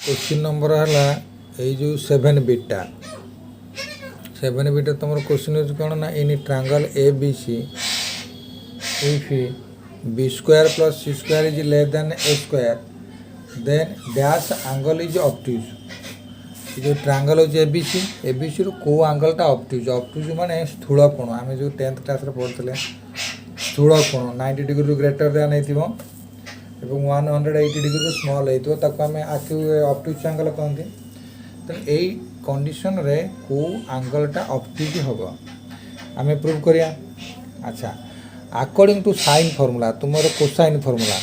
Question number है ये जो 7 बिटा 7 बिटा तुम क्वेश्चन हो कौन ना in triangle A B C if b square plus C square is less than A square then dash angle is obtuse. जो triangle हो A B C row एंगलटा obtuse माने स्थूल कोण आम जो 10th क्लास पढ़ते स्थूल कोण 90 डिग्री ग्रेटर देन हो 180 डिग्री स्मॉल होता आम आखि ऑब्ट्यूज एंगल कहते। तो यही कंडीशन रे को एंगलटा ऑब्ट्यूज हम आम प्रूव करिया। अच्छा अकॉर्डिंग टू साइन फॉर्मूला तुमर cosine formula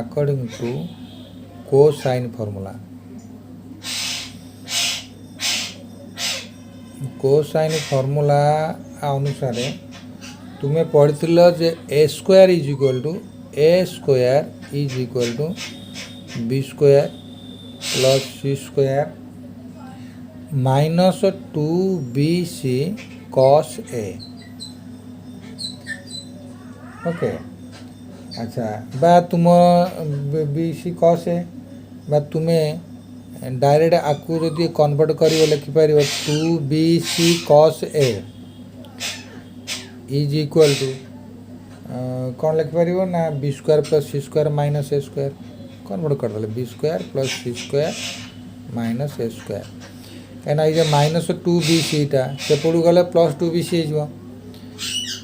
according to cosine formula cosine formula अनुसार तुम्हें पढ़िल जे A square is equal to B square plus C square minus 2bc cos A. Okay अच्छा बा तुम बी सी कॉस ए बा तुम्हें डायरेक्ट आपको जदि कन्वर्ट कर लिखिपर 2bc cos a is equal to कौन लिखिपर ना बी स्क्वायर प्लस सी स्क्वायर माइनस ए स्क्वायर कन्वर्ट करदे बी स्क्वायर प्लस सी स्क्वायर माइनस ए स्क्वायर कहीं ये माइनस 2bc सेपटू गले प्लस 2bc हो।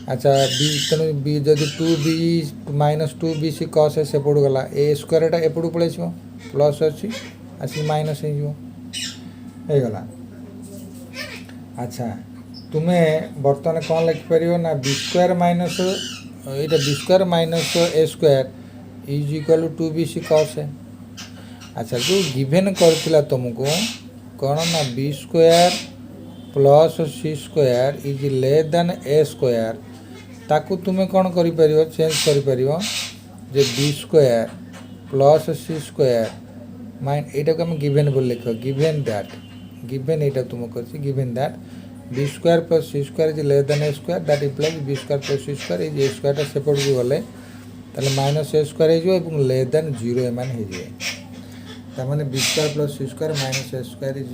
अच्छा बी तेणु बी जदि 2b माइनस 2bc कस ए सेपटू गला ए स्क्वायर एपटू पलि प्लस अच्छी आसिक माइनस होगला। अच्छा तुम्हें बर्तमान कौन लिखिपर ना बी स्क्वायर माइनस यहाँ b square minus A square is equal to 2bc cos a. अच्छा जो गिवेन कर तुमको कौन ना b square plus C square is less than A square ताकू तुम्हें कौन कर चेंज कर बी स्क्वायर प्लस सी स्क्वायर माइन यहाँ को आम गिवेन बोल लिख गिवेन यहाँ तुम कर given that B square plus C square is less than A square that implies B square plus C square is A square सेपट को गले माइनस ए स्क्वायर हो लेस देन 0 एम तमाने B square plus C square minus A square is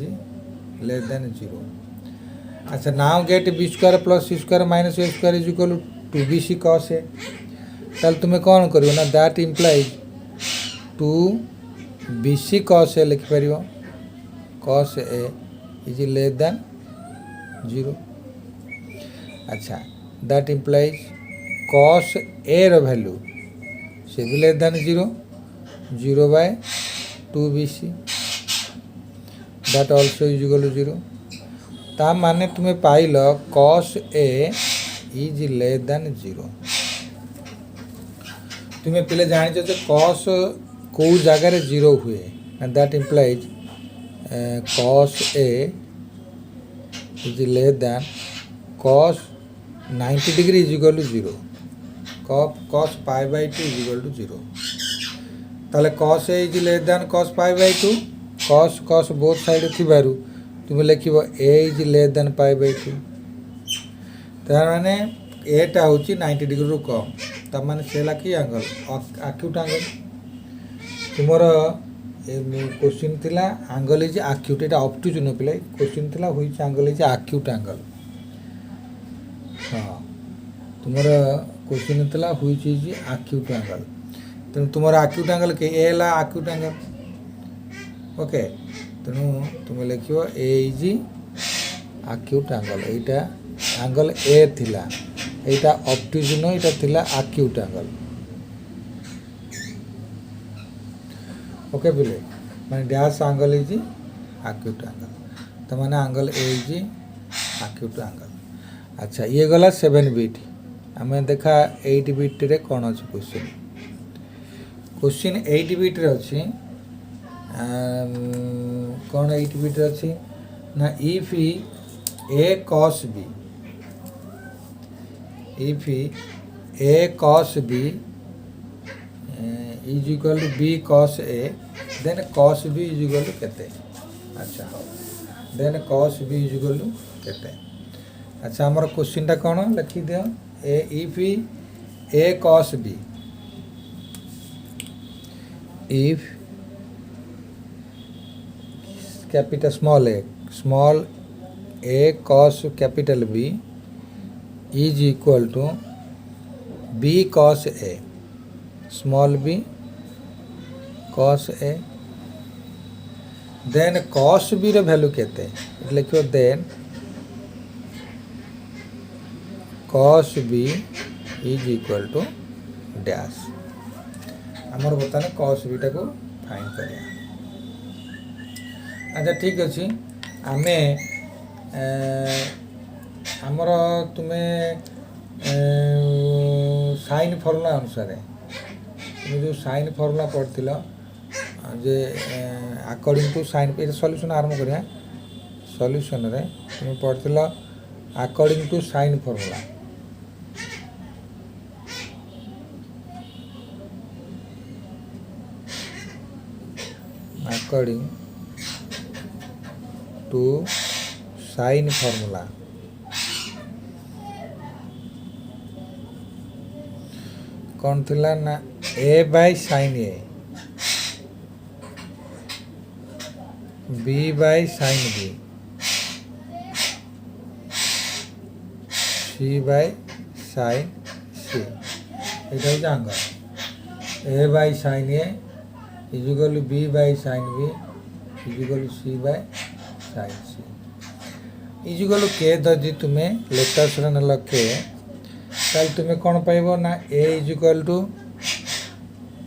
less than 0। अच्छा now get B square plus C square minus A square is equal to 2bc cos A ताल तुम्हें कौन कर ना that implies 2bc cos A लिखिपर cos A is less than 0। अच्छा that implies cos A रो value से भी less than 0 by 2bc that also is equal to 0। ता माने तुम्हें पाइल cos A is less than 0। तुम्हें पहले जान कस कौ जगार 0 हुए and that implies cos A is less than cos 90 degree is equal to 0 cos pi by 2 is equal to 0। ताले cos A is less than cos pi by 2 cos cos both side थिबारु तुम लिख A is less than pi by 2 तार माने एटा होची 90 degree रु कम तार माने सेला की एंगल एक्यूट एंगल तुमर क्वेश्चन थिला angle is acute Etah obtuse न पिले क्वेश्चन थिला which angle is acute angle. हाँ तुमर क्वेश्चन थिला व्हिच इज एक्यूट एंगल तेणु तुम एक्यूट एंगल के ए है एक्यूट एंगल। ओके तेणु तुम लिख ए इज एक्यूट एंगल यहाँ एंगल ए थिला यहाँ ऑब्ट्यूज न यहाँ थिला एक्यूट एंगल। ओके बोले माने dash angle is acute angle तो माने angle A is acute angle. अच्छा ये गला 7 बिट आम देखा 8 बिट रे कौन अच्छे क्वेश्चन 8 बिट रे अच्छी कौन 8 बिट रे अच्छी ना if A cos B if A cos B is equal to B cos A then cos B is equal to केते। अच्छा then cos B is equal to केते। अच्छा हमारा क्वेश्चन टा कौन लिखी दियो A if A cos B if capital small a cos capital B is equal to B cos A, small b cos A, then cos B ର value କେତେ ଲେଖିବ, then cos B is equal to dash। ଆମର ବର୍ତ୍ତମାନ cos B ଟାକୁ find କରିବା। अच्छा ठीक अच्छी आमे आमर तुम्हें साइन फर्मुला अनुसार तुम जो साइन फर्मुला पढ़ल जे अकॉर्डिंग टू साइन ये सॉल्यूशन आरंभ करिया। सॉल्यूशन रे तुम पढ़ल according to sine formula, according to sine formula कौन थिला ना a by sine a, b by sine b, c by sine c। এটা হচ্ছে angle a by sine a is equal to b by sine b is equal to c by sine c is equal to के दि तुम्हें latest nail के ताल तुम्हें कौन पाइब ना a इज इक्वल टू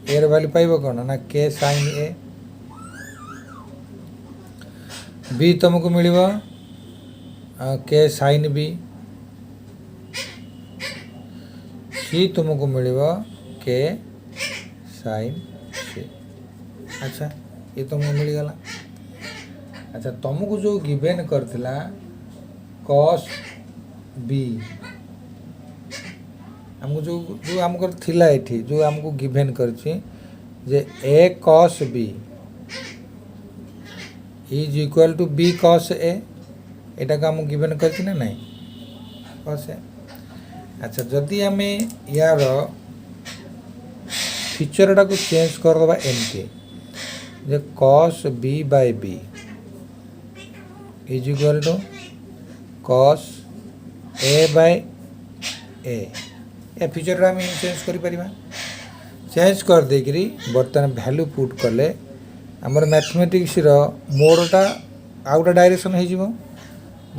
ए वैल्यू पाइब कौन ना के साइन a, b तुमको मिल के साइन b, c तुमको मिल के साइन c। अच्छा ये तुमको मिलगला। अच्छा तुमको जो गिवेन करथिला cos b हमको जो हमको थिला एठी जो हमको गिवेन करछि जे a cos b is equal to b cos a, एटा का हमको गिवेन करछि ना नहीं cos a। अच्छा जदि हमें यार फीचर टा को चेंज कर दबा एमके जे cos b by b is equal to cos a by a, ए फीचर हम चेंज करि परिबा। चेंज कर देकरी बर्तमान वैल्यू पुट कले हमर मैथमेटिक्स रो मोडटा आउटा डायरेक्शन हो जिवो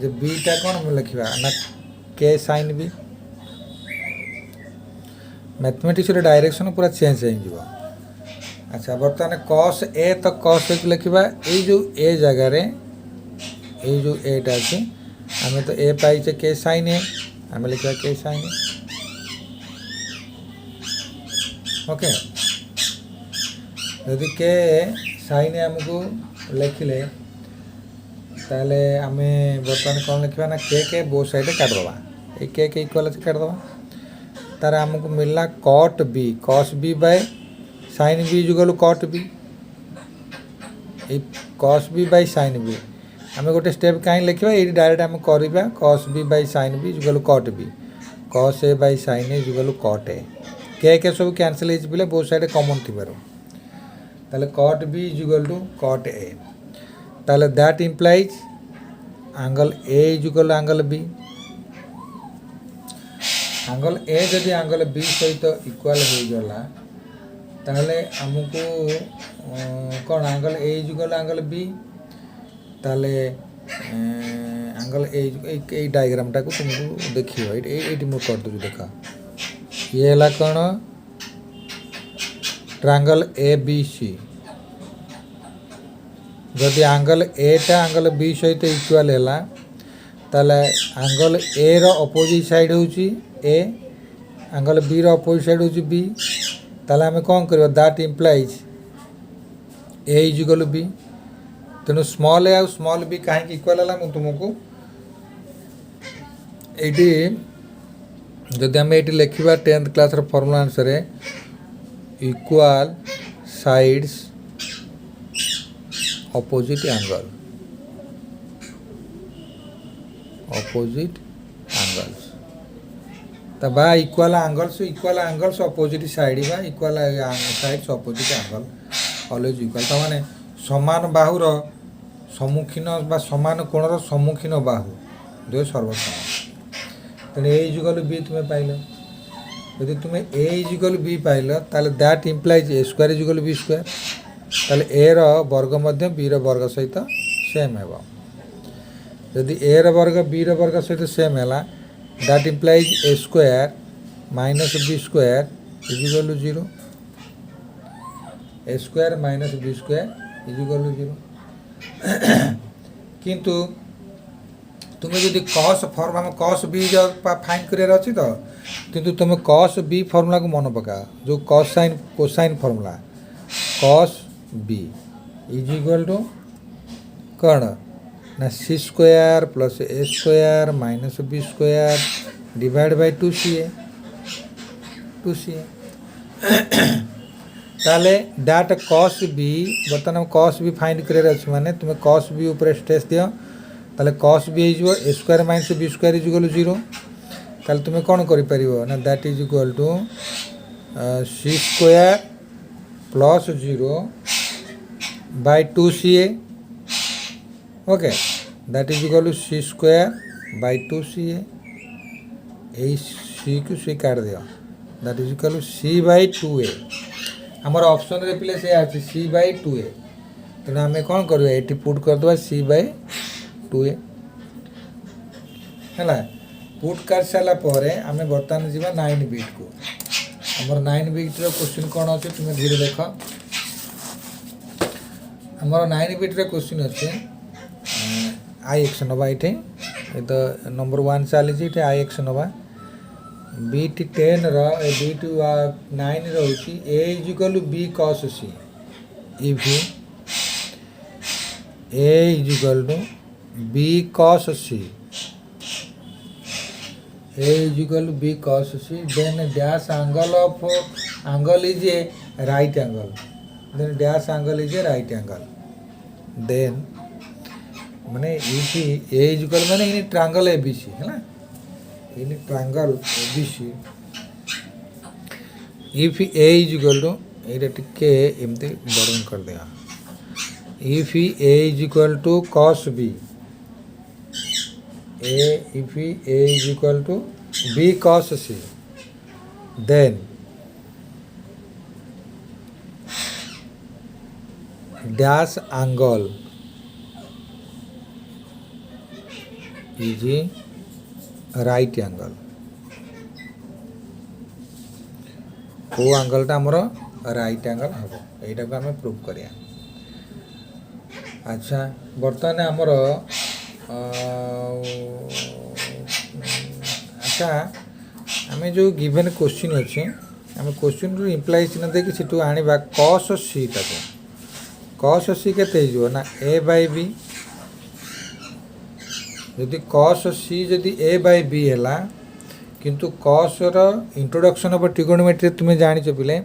जे b टा कोन लिखिबा ना k sin b, मैथमेटिक्स रो डायरेक्शन पूरा चेंज हो जिवो। अच्छा बर्तमान cos a तो cos a लिखिबा ए जो a जगह रे ए जो a टा अछि हमें तो a पाई छे k sin a, हमें लिखिबा k sin a। ओके यदि के साइन हमको लिखिले ताले हमें बर्तमान कौन लिखा ना के बो साइड काट दबा, ये के इक्वल अच्छे काट दबा तार हमको मिलला cot b cos b by sin b जुगल cot b, cos b by sin b हमें गोटे स्टेप कहीं लिखा ये डायरेक्ट आम करवा cos b by sin b जुगल cot b, cos a by sin a जुगल cot a, के सब कैंसिल हो बहुत साइड कॉमन थी ताले cot b is equal to cot a, ताले that implies angle a is equal to angle b, angle a जदि एंगल b सहित इक्वल हो गला ताले हमको कौन angle a is equal to angle b, ताले एंगल ए डायग्राम टा को तुमको देखियो एटी मु कर दू देखा ये है कौन ट्रायंगल ए बी सी, जदि एंगल ए टा एंगल बी सहित इक्वल है ताले एंगल ए रो अपोजिट साइड होची ए, एंगल बी रो अपोजिट साइड होची बी, ताले हमें कौन करबा that implies a is equal to b. तेणु स्मॉल ए और स्मॉल बी कहीं इक्वल है तुमको ये जदि आम ये लिखा 10th क्लास फॉर्मूला अनुसार इक्वल साइड्स ऑपोजिट एंगल तो बा इक्वल एंगल्स ऑपोजिट साइड बा equal sides opposite angle always equal ताने समान बाहुर सम्मुखीन बा समान कोणर सम्मुखीन बाहु दुई सर्वसमान तेणु ए इज इक्वाल बी तुम्हें पाइल यदि तुम्हें ए इज इक्वाल बी पाइल ताले that implies a square is equal b square ताले ए रो वर्ग मध्य बी रो वर्ग सहित सेम हेबो यदि ए रो वर्ग बी रो वर्ग सहित सेम हैला that implies a square minus B square is equal to 0 a square minus B square is equal to 0 किंतु तुम्हें जदि कॉस फॉर्म हम कॉस बी फाइंड कर अच्छी तो किंतु तुम्हें कॉस बी फॉर्मूला को मन पका जो cosine formula cos B is equal to कौन ना C square plus A square minus B square divide by 2ca ताले दैट कॉस बी बर्तमान कॉस बी फाइंड कर माने तुम्हें कॉस बी ऊपर स्ट्रेस दियो ताले कॉस बी हो A square minus B square is equal to 0 ताले तुम्हें कौन कर ना that is equal to C square plus 0 by 2ca okay that is equal to C square by 2ca A C को C काट दियो that is equal to C by 2a हमार option रे पिले से आछि सी बाय 2a तेना हमें कौन करबे एटी पुट कर दबा सी बाय 2a हैला पुट कर साला परे हमें बर्तमान जीवा 9 बिट को हमर 9 बिट रो क्वेश्चन कोन अछि तुमे धीरे देखो हमर 9 बिट रो क्वेश्चन अछि आई एक्स नबा इटे ए तो नंबर 1 चली जी इटे आई एक्स नबा बीट 10 रो ए बीट 9 रहउची a is equal to b cos c if a is equal to b cos c a is equal to b cos c then dash angle is a right angle then dash angle is a right angle then माने if a is equal माने इन triangle abc है ना इन triangle abc if a is equal to एटा टिके एमते बडन कर दिया if a is equal to cos b if a is equal to b cos c then dash angle is a right angle को angle टा हमरो right angle हबो एटा को हमें prove करिया अच्छा बर्तमान हमरो अच्छा आम जो गिवन क्वेश्चन अच्छे आम क्वेश्चन रू इम्प्लाई चिन्ह देखिए सीटू आने कस सी टाक कस सी के ना ए बाय बी जदि कस सी जदि ए बाय बी है किंतु कस इंट्रोडक्शन ऑफ ट्रिगोनोमेट्री तुम्हें जानिच पिले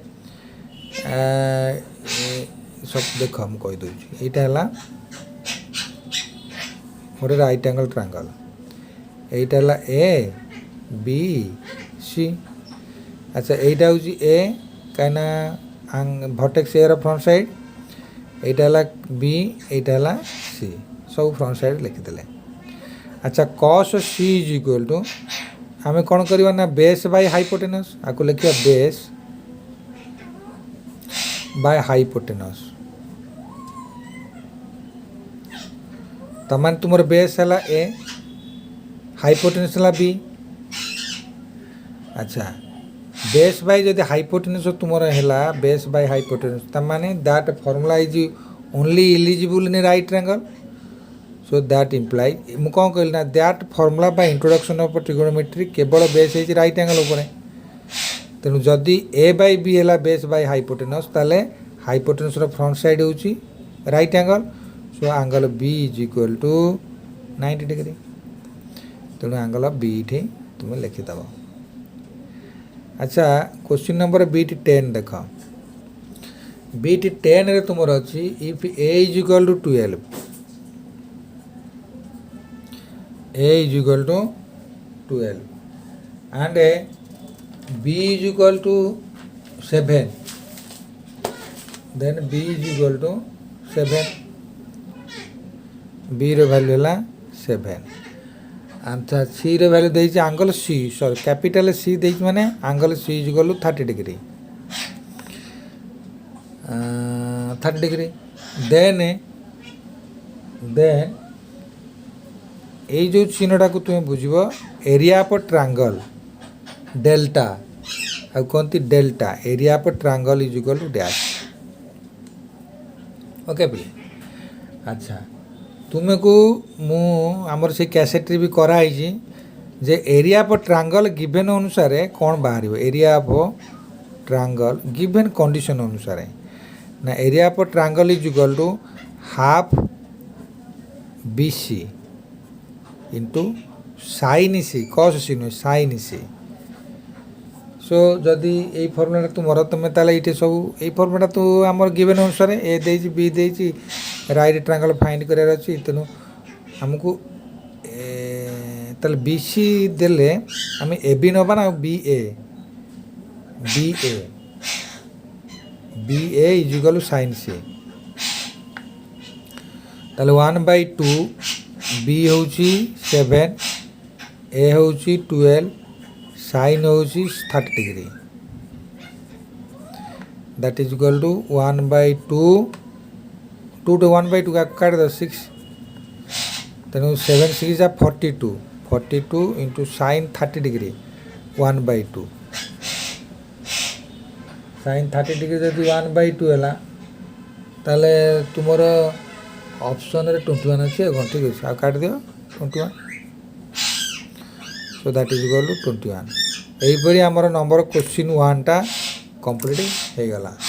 सब देख हम कहीदे यहाँ गोटे राइट एंगल ट्रायंगल एटा ए बी सी अच्छा एटा हूँ ए कहीं भर्टेक्स ए फ्रंट साइड एटा बी एटा सी सब फ्रंट साइड लिखिदे अच्छा कस सी इज इक्वल टू आम कौन करवा ना बेस बाय हाइपोटेनस आपको लिखा बेस बाय हाइपोटेनस तमान तुमर बेस है ए हाइपोटेनस है बी अच्छा बेस बाय जदि हाइपोटेनस तुमर है बेस बाय हाइपोटेनस तमाने that formula is only eligible in right angle so that imply मु कौन कहली ना that formula by introduction of trigonometry केवल बेस है राइट एंगल ऊपर तेणु जदि ए बाय बी है बेस बाय हाइपोटेनस ताले हाइपोटेनस फ्रंट साइड होची right angle so angle B is equal to 90 degree तेणु एंगल ऑफ बी इठे तुम लिखिदेव अच्छा क्वेश्चन नंबर बीट 10 देख बीट 10 रे तुमर अच्छी if a is equal to 12 a is equal to 12 and b is equal to 7 then B is equal to 7 B रो value है 7 अच्छा सी रो वैल्यू देइछि angle C sorry capital C देइछि माने angle C is equal to 30 degree 30 degree then এই जो चिन्हटा को तुम्हें बुझब एरिया ऑफ ट्रायंगल डेल्टा आ कहती delta area of triangle is equal to dash okay पिले अच्छा तुम्हें को मु आमर से कैसेट भी कराई जे एरिया ऑफ ट्रायंगल गिवन अनुसार कौन बाहर area of triangle given condition अनुसार ना area of triangle is equal to half BC into sine C cos C नुहे साइन सी सो जदि ये फर्मुला तुम तुम्हें ताले ये सब ये फर्मुला तो आम गिवन अनुसार ए दे बी दे राइट ट्रायंगल फाइंड करार अच्छी तेणु आमको ताले BC देले आम ए बी नबा ना BA is equal to sine C ताले 1/2 बी हूँ 7 ए हूँ 12 साइन हूँ 30 degree that is equal to 1/2 2 to 1/2 का काट दो 6 तेणु 7 6 जा 42 into sine 30 degree 1/2 sine 30 degree जब 1/2 है ताले तुमर ऑप्शन रे 21 अच्छी ठीक अच्छे आ काट दियो 21 so that is equal to 21 यहीपरि आमर नंबर क्वेश्चन 1 टा कंप्लीट हो गला।